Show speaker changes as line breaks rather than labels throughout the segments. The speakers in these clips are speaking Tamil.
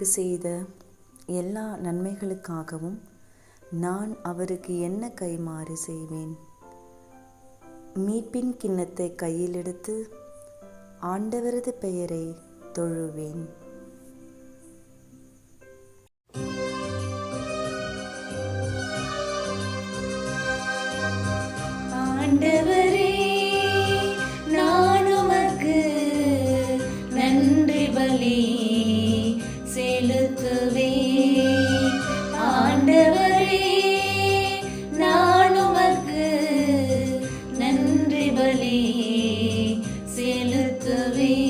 எனக்கு செய்த எல்லா நன்மைகளுக்காகவும் நான் அவருக்கு என்ன கைமாறு செய்வேன்? மீட்பின் கிண்ணத்தை கையில் எடுத்து ஆண்டவரது பெயரை தொழுவேன்.
ஆண்டவரே, நான் உமக்கு நன்றி பலி செலுத்துவேன். ஆண்டவரே, நான் உமக்கு நன்றி பலி செலுத்துவேன்.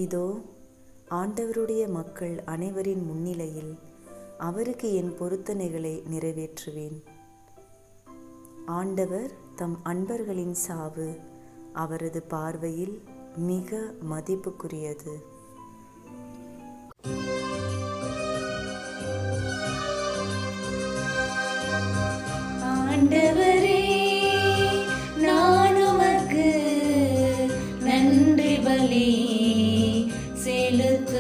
இதோ ஆண்டவருடைய மக்கள் அனைவரின் முன்னிலையில் அவருக்கு என் பொருத்தனைகளை நிறைவேற்றுவேன். ஆண்டவர் தம் அன்பர்களின் சாவு அவரது பார்வையில் மிக மதிப்புக்குரியது.
ஆண்டவரே, நான் உமக்கு நன்றி பலி செலுத்துவேன்.